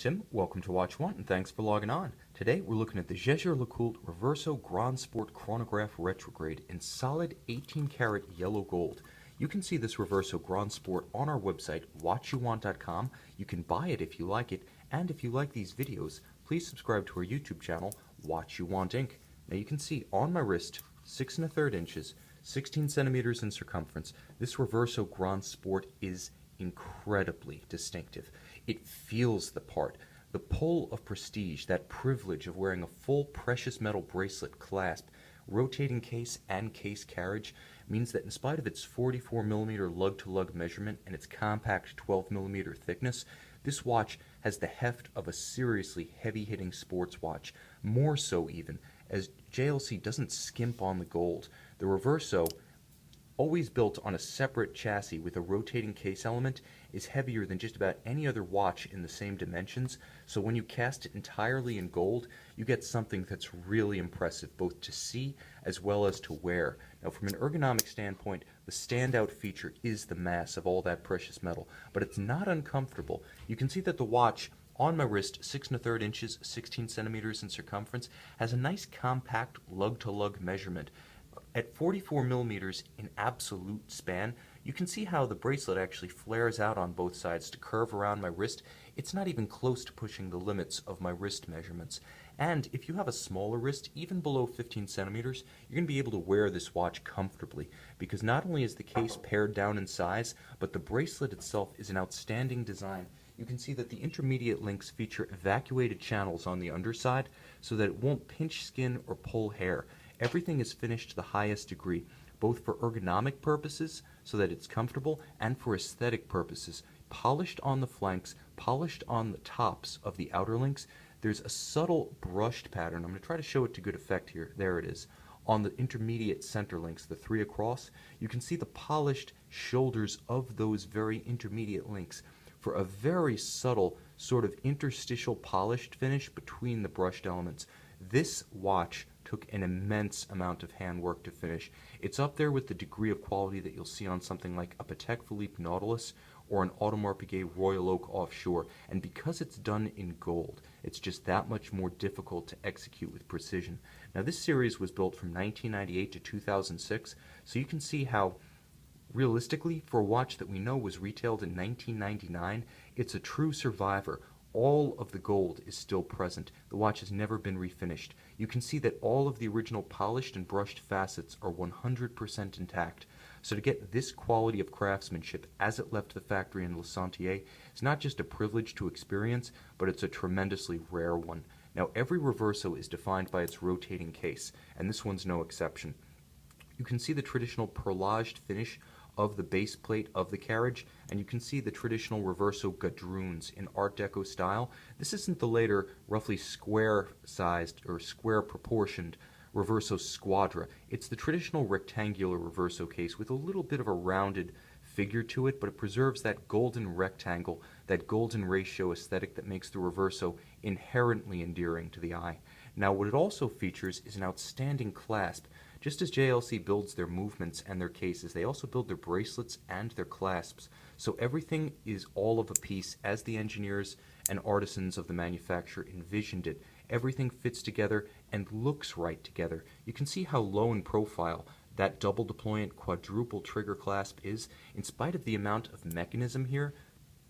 Tim. Welcome to Watch One, and thanks for logging on. Today, we're looking at the Jaeger-LeCoultre Reverso GranSport Chronographe Retrograde in solid 18-karat yellow gold. You can see this Reverso GranSport on our website, watchyouwant.com. You can buy it if you like it, and if you like these videos, please subscribe to our YouTube channel, Watch You Want Inc. Now you can see on my wrist, 6 1/3 inches, 16 centimeters in circumference, this Reverso GranSport is incredibly distinctive. It feels the part. The pull of prestige, that privilege of wearing a full precious metal bracelet, clasp, rotating case, and case carriage means that in spite of its 44mm lug-to-lug measurement and its compact 12mm thickness, this watch has the heft of a seriously heavy-hitting sports watch, more so even, as JLC doesn't skimp on the gold. The Reverso, always built on a separate chassis with a rotating case element, is heavier than just about any other watch in the same dimensions, so when you cast it entirely in gold, you get something that's really impressive, both to see as well as to wear. Now, from an ergonomic standpoint, the standout feature is the mass of all that precious metal, but it's not uncomfortable. You can see that the watch on my wrist, 6 1/3 inches, 16 centimeters in circumference, has a nice compact lug-to-lug measurement. At 44mm in absolute span, you can see how the bracelet actually flares out on both sides to curve around my wrist. It's not even close to pushing the limits of my wrist measurements. And if you have a smaller wrist, even below 15 centimeters, you're going to be able to wear this watch comfortably, because not only is the case pared down in size, but the bracelet itself is an outstanding design. You can see that the intermediate links feature evacuated channels on the underside so that it won't pinch skin or pull hair. Everything is finished to the highest degree, both for ergonomic purposes, so that it's comfortable, and for aesthetic purposes. Polished on the flanks, polished on the tops of the outer links. There's a subtle brushed pattern. I'm going to try to show it to good effect here. There it is. On the intermediate center links, the 3 across, you can see the polished shoulders of those very intermediate links for a very subtle sort of interstitial polished finish between the brushed elements. This watch took an immense amount of handwork to finish. It's up there with the degree of quality that you'll see on something like a Patek Philippe Nautilus or an Audemars Piguet Royal Oak offshore, and because it's done in gold, it's just that much more difficult to execute with precision. Now, this series was built from 1998 to 2006, so you can see how realistically, for a watch that we know was retailed in 1999, it's a true survivor. All of the gold is still present. The watch has never been refinished. You can see that all of the original polished and brushed facets are 100% intact. So to get this quality of craftsmanship as it left the factory in Le Sentier is not just a privilege to experience, but it's a tremendously rare one. Now, every Reverso is defined by its rotating case, and this one's no exception. You can see the traditional perlaged finish of the base plate of the carriage, and you can see the traditional Reverso gadroons in Art Deco style. This isn't the later, roughly square-sized or square-proportioned Reverso Squadra. It's the traditional rectangular Reverso case with a little bit of a rounded figure to it, but it preserves that golden rectangle, that golden ratio aesthetic that makes the Reverso inherently endearing to the eye. Now, what it also features is an outstanding clasp. Just as JLC builds their movements and their cases, they also build their bracelets and their clasps. So everything is all of a piece as the engineers and artisans of the manufacturer envisioned it. Everything fits together and looks right together. You can see how low in profile that double deployant quadruple trigger clasp is. In spite of the amount of mechanism here,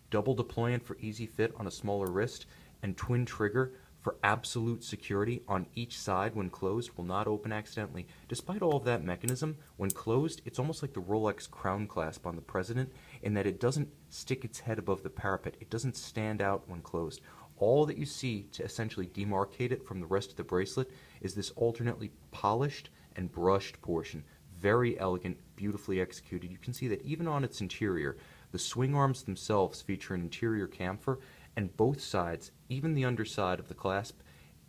double deployant for easy fit on a smaller wrist, and twin trigger for absolute security on each side when closed, will not open accidentally. Despite all of that mechanism, when closed, it's almost like the Rolex crown clasp on the President in that it doesn't stick its head above the parapet. It doesn't stand out when closed. All that you see to essentially demarcate it from the rest of the bracelet is this alternately polished and brushed portion. Very elegant, beautifully executed. You can see that even on its interior, the swing arms themselves feature an interior chamfer, and both sides, even the underside of the clasp,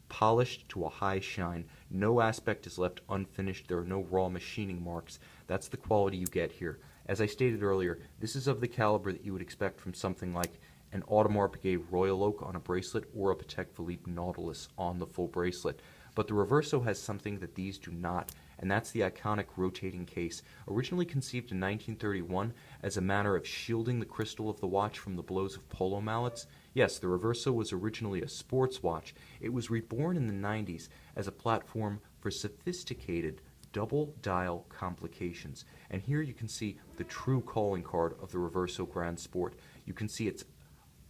polished to a high shine. No aspect is left unfinished. There are no raw machining marks. That's the quality you get here. As I stated earlier, this is of the caliber that you would expect from something like an Audemars Piguet Royal Oak on a bracelet or a Patek Philippe Nautilus on the full bracelet. But the Reverso has something that these do not, and that's the iconic rotating case. Originally conceived in 1931 as a manner of shielding the crystal of the watch from the blows of polo mallets, Yes, the Reverso was originally a sports watch. It was reborn in the 90s as a platform for sophisticated double dial complications. And here you can see the true calling card of the Reverso GranSport. You can see it's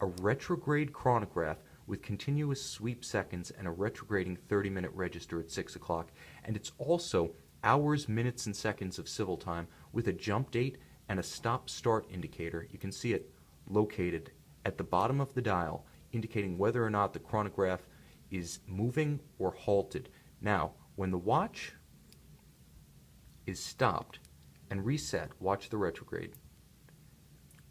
a retrograde chronograph with continuous sweep seconds and a retrograding 30-minute register at 6 o'clock. And it's also hours, minutes, and seconds of civil time with a jump date and a stop-start indicator. You can see it located at the bottom of the dial, indicating whether or not the chronograph is moving or halted. Now, when the watch is stopped and reset, watch the retrograde,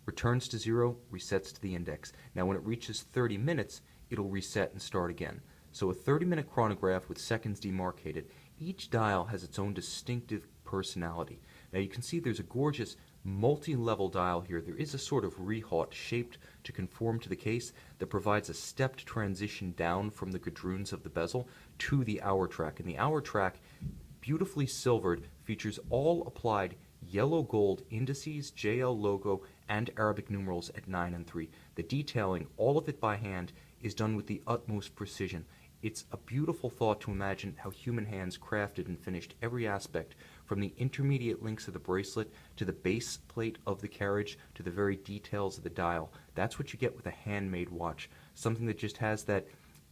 returns to 0, resets to the index. Now when it reaches 30 minutes, it'll reset and start again. So a 30-minute chronograph with seconds demarcated. Each dial has its own distinctive personality. Now you can see there's a gorgeous multi-level dial here. There is a sort of rehaut shaped to conform to the case that provides a stepped transition down from the gadroons of the bezel to the hour track. And the hour track, beautifully silvered, features all applied yellow gold indices, JL logo, and Arabic numerals at 9 and 3. The detailing, all of it by hand, is done with the utmost precision. It's a beautiful thought to imagine how human hands crafted and finished every aspect, from the intermediate links of the bracelet to the base plate of the carriage to the very details of the dial. That's what you get with a handmade watch, something that just has that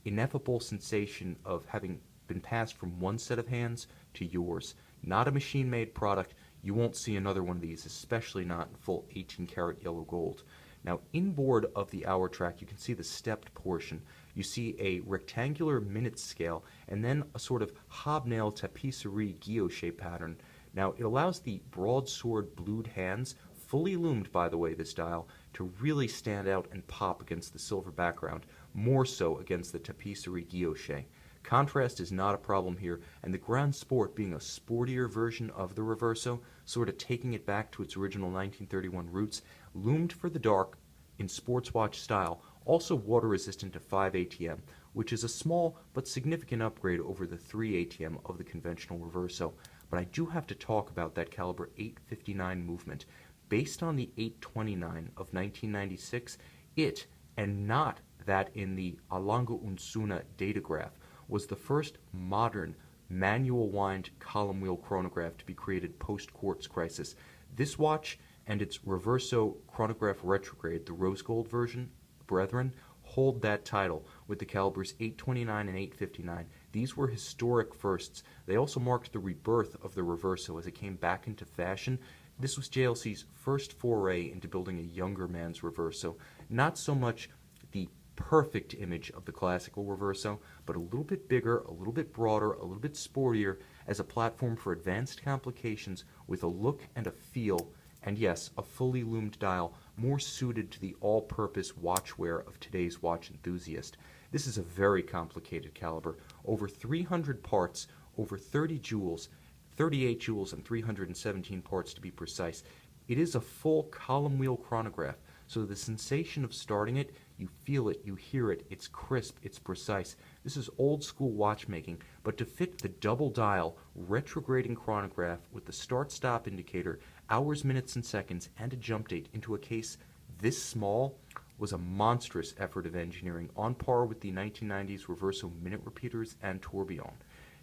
ineffable sensation of having been passed from one set of hands to yours. Not a machine-made product. You won't see another one of these, especially not in full 18-karat yellow gold. Now, inboard of the hour track, you can see the stepped portion. You see a rectangular minute scale, and then a sort of hobnail tapisserie guilloche pattern. Now, it allows the broadsword blued hands, fully loomed by the way, this dial, to really stand out and pop against the silver background, more so against the tapisserie guilloche. Contrast is not a problem here, and the Gran'Sport, being a sportier version of the Reverso, sort of taking it back to its original 1931 roots, loomed for the dark in sports watch style, also water resistant to 5 ATM, which is a small but significant upgrade over the 3 ATM of the conventional Reverso. But I do have to talk about that caliber 859 movement. Based on the 829 of 1996, it, and not that in the Alango Unsuna datograph, was the first modern manual wind column wheel chronograph to be created post-quartz crisis. This watch and its Reverso Chronographe Retrograde, the rose gold version, brethren, hold that title with the calibers 829 and 859. These were historic firsts. They also marked the rebirth of the Reverso as it came back into fashion. This was JLC's first foray into building a younger man's Reverso. Not so much the perfect image of the classical Reverso, but a little bit bigger, a little bit broader, a little bit sportier as a platform for advanced complications with a look and a feel, and yes, a fully loomed dial more suited to the all-purpose watchwear of today's watch enthusiast. This is a very complicated caliber, over 300 parts, over 30 jewels, 38 jewels and 317 parts to be precise. It is a full column wheel chronograph, so the sensation of starting it, you feel it, you hear it, it's crisp, it's precise. This is old school watchmaking, but to fit the double dial, retrograding chronograph with the start-stop indicator, hours, minutes, and seconds, and a jump date into a case this small was a monstrous effort of engineering, on par with the 1990s Reverso minute repeaters and tourbillon.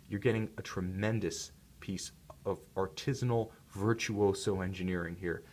You're getting a tremendous piece of artisanal, virtuoso engineering here.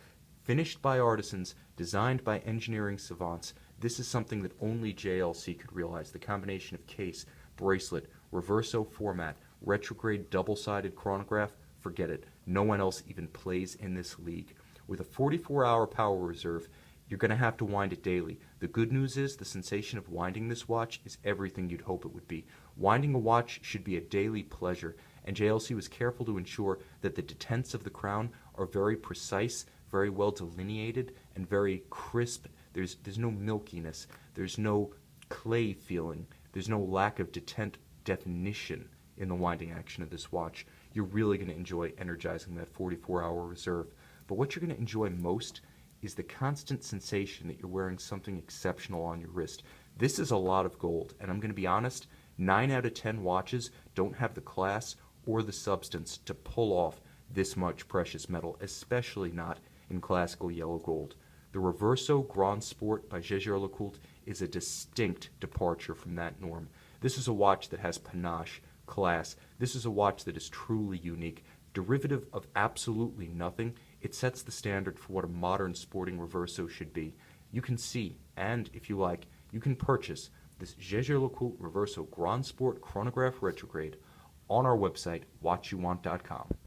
Finished by artisans, designed by engineering savants, this is something that only JLC could realize. The combination of case, bracelet, Reverso format, retrograde double-sided chronograph, forget it. No one else even plays in this league. With a 44-hour power reserve, you're going to have to wind it daily. The good news is the sensation of winding this watch is everything you'd hope it would be. Winding a watch should be a daily pleasure, and JLC was careful to ensure that the detents of the crown are very precise, very well delineated, and very crisp. There's no milkiness. There's no clay feeling. There's no lack of detent definition in the winding action of this watch. You're really going to enjoy energizing that 44-hour reserve. But what you're going to enjoy most is the constant sensation that you're wearing something exceptional on your wrist. This is a lot of gold, and I'm going to be honest, 9 out of 10 watches don't have the class or the substance to pull off this much precious metal, especially not in classical yellow gold. The Reverso GranSport by Jaeger-LeCoultre is a distinct departure from that norm. This is a watch that has panache, class. This is a watch that is truly unique. Derivative of absolutely nothing, it sets the standard for what a modern sporting Reverso should be. You can see, and if you like, you can purchase this Jaeger-LeCoultre Reverso GranSport Chronographe Retrograde on our website, watchyouwant.com.